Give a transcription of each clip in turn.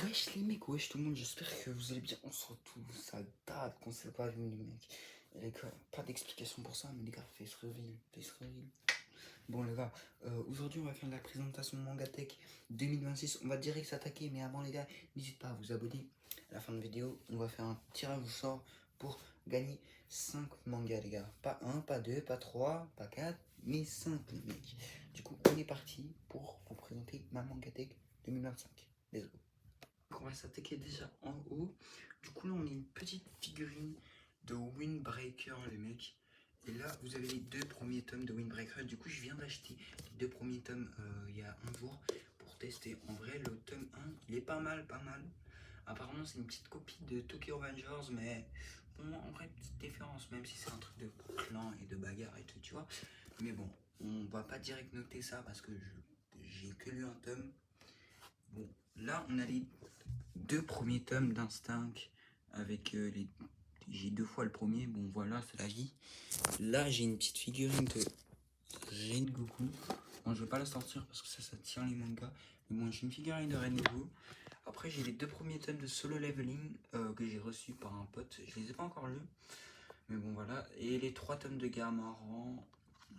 Wesh les mecs, wesh tout le monde, j'espère que vous allez bien. On se retrouve, ça date qu'on s'est pas vu les mecs. Les gars, pas d'explication pour ça, mais les gars, face reveal, face reveal. Bon les gars, aujourd'hui on va faire la présentation de Mangatech 2026. On va direct s'attaquer, mais avant les gars, n'hésitez pas à vous abonner. À la fin de la vidéo, on va faire un tirage au sort pour gagner 5 mangas les gars. Pas 1, pas 2, pas 3, pas 4, mais 5 les mecs. Du coup, on est parti pour vous présenter ma Mangatech 2025. Let's go. On va s'attaquer déjà en haut. Du coup là on a une petite figurine de Windbreaker les mecs. Et là vous avez les deux premiers tomes de Windbreaker. Du coup je viens d'acheter les deux premiers tomes il y a un jour pour tester. En vrai le tome 1 il est pas mal, pas mal. Apparemment c'est une petite copie de Tokyo Revengers, mais bon, en vrai petite différence, même si c'est un truc de clan et de bagarre et tout tu vois. Mais bon, on va pas direct noter ça parce que j'ai que lu un tome. Bon, là on a les deux premiers tomes d'Instinct avec les. J'ai deux fois le premier, bon voilà, c'est la vie. Là j'ai une petite figurine de Rengoku. Bon, je vais pas la sortir parce que ça tient les mangas. Mais bon, j'ai une figurine de Rengoku. Après, j'ai les deux premiers tomes de Solo Leveling que j'ai reçus par un pote. Je les ai pas encore lus. Mais bon, voilà. Et les trois tomes de Garmaran.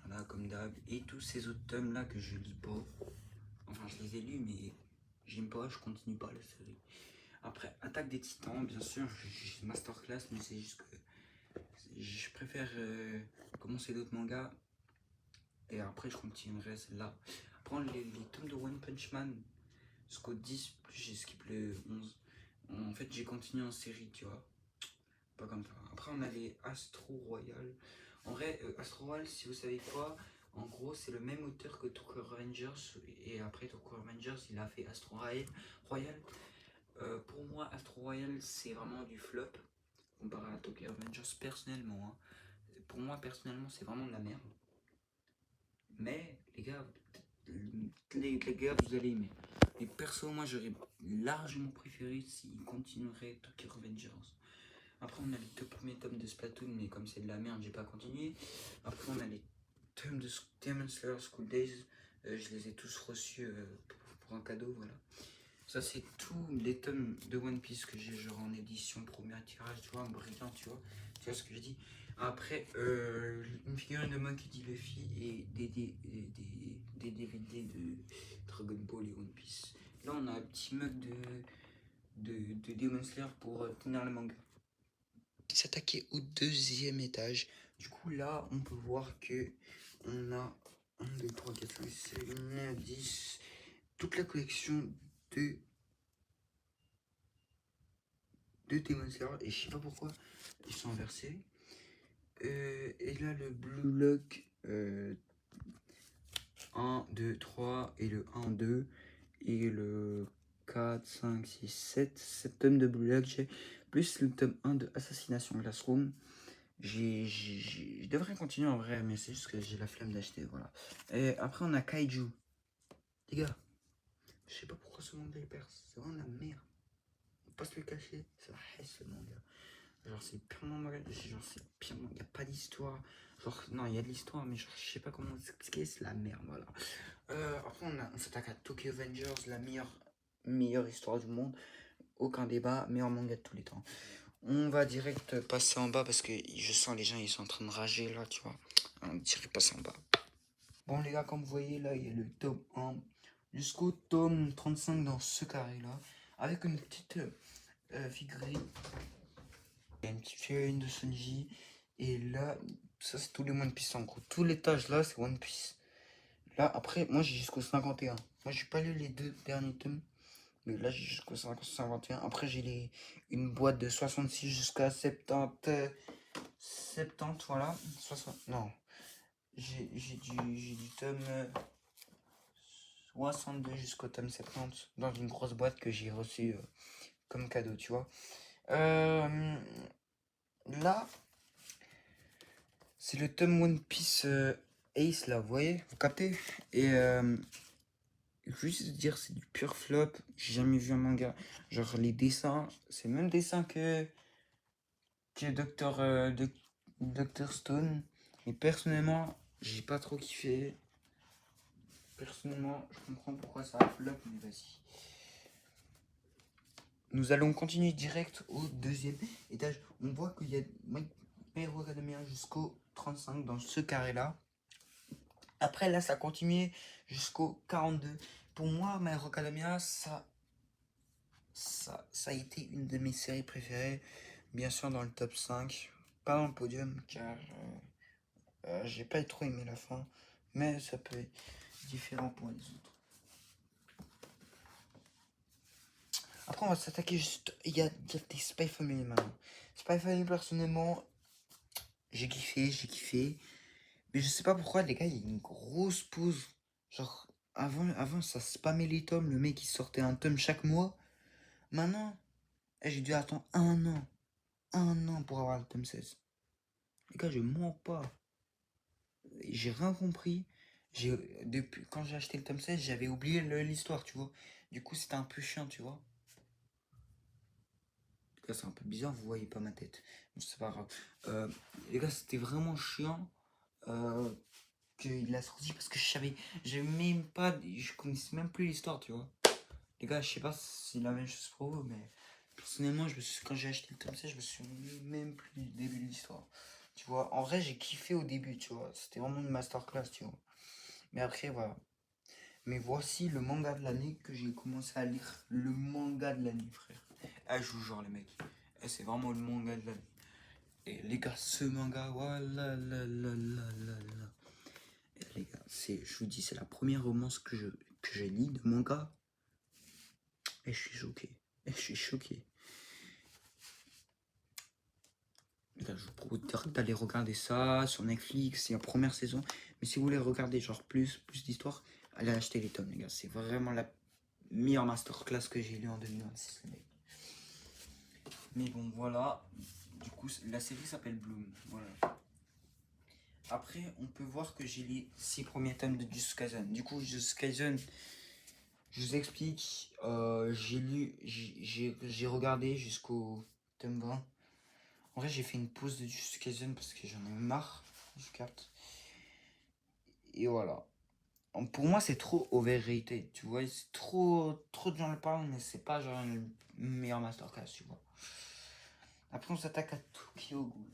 Voilà, comme d'hab. Et tous ces autres tomes là que je lis pas. Enfin, je les ai lus, mais j'aime pas, je continue pas la série. Après, Attaque des Titans, bien sûr, j'ai masterclass, mais c'est juste que je préfère commencer d'autres mangas et après je continuerai celle-là. Après, les tomes de One Punch Man jusqu'au 10, plus j'ai skip le 11. En fait, j'ai continué en série, tu vois. Pas comme ça. Après, on a les Astro Royal. En vrai, Astro Royal, si vous savez pas, en gros, c'est le même auteur que Tokyo Revengers. Et après Tokyo Revengers, il a fait Astro Royal. Pour moi, Astro Royal, c'est vraiment du flop comparé à Tokyo Revengers personnellement. Hein. Pour moi, personnellement, c'est vraiment de la merde. Mais, les gars, vous allez aimer. Et perso, moi, j'aurais largement préféré s'ils continueraient Tokyo Revengers. Après, on a les deux premiers tomes de Splatoon, mais comme c'est de la merde, j'ai pas continué. Après, on a les tomes de Demon Slayer School Days. Je les ai tous reçus pour un cadeau, voilà. Ça, c'est tous les tomes de One Piece que j'ai, genre en édition premier tirage, tu vois, brillant, tu vois ce que je dis. Après, une figurine de Monkey D. Luffy et des DVD de Dragon Ball et One Piece. Là, on a un petit mug de Demon Slayer pour tenir le manga. S'attaquer au deuxième étage. Du coup, là, on peut voir que on a 1, 2, 3, 4, 5, 6, 7, 8, 9, 10. Toute la collection de Demon Slayer. Et je sais pas pourquoi ils sont inversés. Et là, le Blue Lock 1, 2, 3 et le 1, 2 et le 4, 5, 6, 7. 7 tomes de Blue Lock, j'ai plus le tome 1 de Assassination Classroom. Je devrais continuer en vrai, mais c'est juste que j'ai la flemme d'acheter, voilà. Et après, on a Kaiju. Les gars, je sais pas pourquoi ce manga il perce. C'est vraiment la merde. On peut pas se le cacher. C'est la haine ce manga. Genre, c'est purement manga. Genre, c'est purement. Il n'y a pas d'histoire. Genre, non, il y a de l'histoire, mais genre, je sais pas comment expliquer. C'est la merde, voilà. Après, on s'attaque à Tokyo Avengers, la meilleure histoire du monde. Aucun débat, meilleur manga de tous les temps. On va direct passer en bas parce que je sens les gens ils sont en train de rager là, tu vois. On dirait passer en bas. Bon les gars, comme vous voyez là, il y a le tome 1 jusqu'au tome 35 dans ce carré là. Avec une petite figurine. Il y a une petite figurine de Sunji. Et là, ça c'est tous les One Piece en gros. Tout l'étage là c'est One Piece. Là après, moi j'ai jusqu'au 51. Moi j'ai pas lu les deux derniers tomes. Mais là, j'ai jusqu'au 51. Après, j'ai une boîte de 66 jusqu'à 70. 70, voilà. 60, non. J'ai du tome 62 jusqu'au tome 70 dans une grosse boîte que j'ai reçue comme cadeau, tu vois. Là, c'est le tome One Piece Ace, là, vous voyez? Vous captez? Et juste dire, c'est du pur flop. J'ai jamais vu un manga. Genre, les dessins, c'est le même dessin que Dr. Stone. Et personnellement, j'ai pas trop kiffé. Personnellement, je comprends pourquoi ça a flop, mais vas-y. nous allons continuer direct au deuxième étage. On voit qu'il y a My Hero Academia jusqu'au 35 dans ce carré-là. Après, là, ça continue jusqu'au 42. Pour moi, My Hero Academia, ça a été une de mes séries préférées. Bien sûr, dans le top 5. Pas dans le podium, car j'ai pas trop aimé la fin. Mais ça peut être différent pour les autres. Après, on va s'attaquer juste. Il y a des Spy Family maintenant. Spy Family, personnellement, j'ai kiffé. Mais je sais pas pourquoi, les gars, il y a une grosse pause. Genre, avant ça spammait les tomes. Le mec, il sortait un tome chaque mois. Maintenant, j'ai dû attendre un an. Un an pour avoir le tome 16. Les gars, je mens pas. J'ai rien compris. Depuis quand j'ai acheté le tome 16, j'avais oublié l'histoire, tu vois. Du coup, c'était un peu chiant, tu vois. Les gars, c'est un peu bizarre, vous voyez pas ma tête. C'est pas grave. Les gars, c'était vraiment chiant qu'il a sorti parce que j'avais même pas, je connaissais même plus l'histoire, tu vois. Les gars, je sais pas si c'est la même chose pour vous, mais personnellement, quand j'ai acheté le tome 16, je me suis même plus du début de l'histoire. Tu vois, en vrai, j'ai kiffé au début, tu vois. C'était vraiment une masterclass, tu vois. Mais après, voilà. Mais voici le manga de l'année que j'ai commencé à lire. Le manga de l'année, frère. Ah, je vous jure, les mecs. C'est vraiment le manga de l'année. Et les gars, ce manga, voilà, là. Et les gars, je vous dis, c'est la première romance que j'ai lis de manga. Et je suis choqué. Les gars, je vous propose d'aller regarder ça sur Netflix, c'est la première saison. Mais si vous voulez regarder genre plus d'histoire, allez acheter les tomes, les gars. C'est vraiment la meilleure masterclass que j'ai lu en 2026, les mecs. Mais bon, voilà. Du coup, la série s'appelle Bloom. Voilà. Après, on peut voir que j'ai les 6 premiers tomes de Jujutsu Kaisen. Du coup, Jujutsu Kaisen, je vous explique. J'ai regardé jusqu'au tome 20. En vrai, j'ai fait une pause de Jujutsu Kaisen parce que j'en ai marre. Je capte. Et voilà. Pour moi, c'est trop overrated, tu vois. C'est trop de gens le parlent, mais c'est pas genre une meilleure masterclass, tu vois. Après, on s'attaque à Tokyo Ghoul.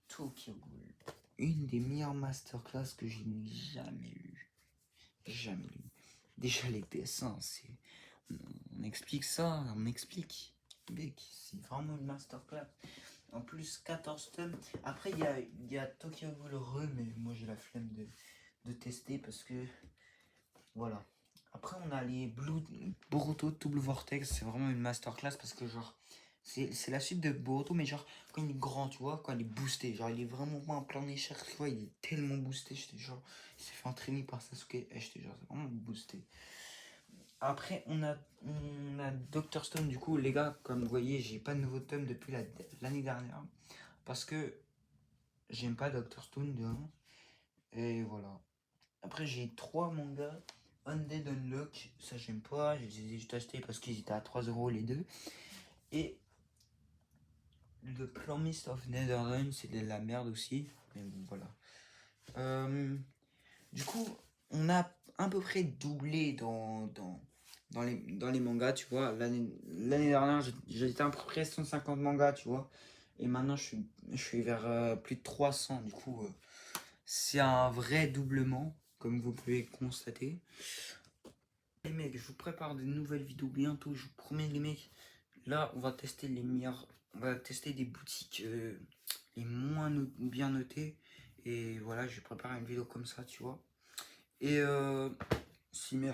Tokyo Ghoul. Une des meilleures masterclass que j'ai jamais lues. Jamais lu. Déjà, les dessins, c'est. On explique ça, on explique. Mec, c'est vraiment une masterclass. En plus, 14 tomes. Après, il y a Tokyo Ghoul Re, mais moi j'ai la flemme de tester parce que. Voilà. Après, on a les Boruto Double Vortex. C'est vraiment une masterclass parce que, genre, c'est la suite de Boruto, mais genre, quand il est grand, tu vois, quand il est boosté. Genre, il est vraiment pas en plein échec, tu vois, il est tellement boosté. J'étais genre, il s'est fait entraîner par Sasuke. Et j'étais genre, c'est vraiment boosté. Après, on a Dr. Stone. Du coup, les gars, comme vous voyez, j'ai pas de nouveau tome depuis l'année dernière. Parce que j'aime pas Dr. Stone de 1. Et voilà. Après, j'ai 3 mangas. Undead Unlock, ça j'aime pas. Je les ai juste achetés parce qu'ils étaient à 3 € les deux. Et le Promise of Netherlands, c'est de la merde aussi. Mais bon, voilà. Du coup, on a à peu près doublé dans les mangas, tu vois. L'année dernière, j'étais à peu près 150 mangas, tu vois. Et maintenant, je suis vers plus de 300. Du coup, c'est un vrai doublement, comme vous pouvez constater. Les mecs, je vous prépare de nouvelles vidéos bientôt, je vous promets les mecs. Là, on va tester les meilleurs. On va tester des boutiques les moins bien notées. Et voilà, je vais préparer une vidéo comme ça, tu vois. Et Simer,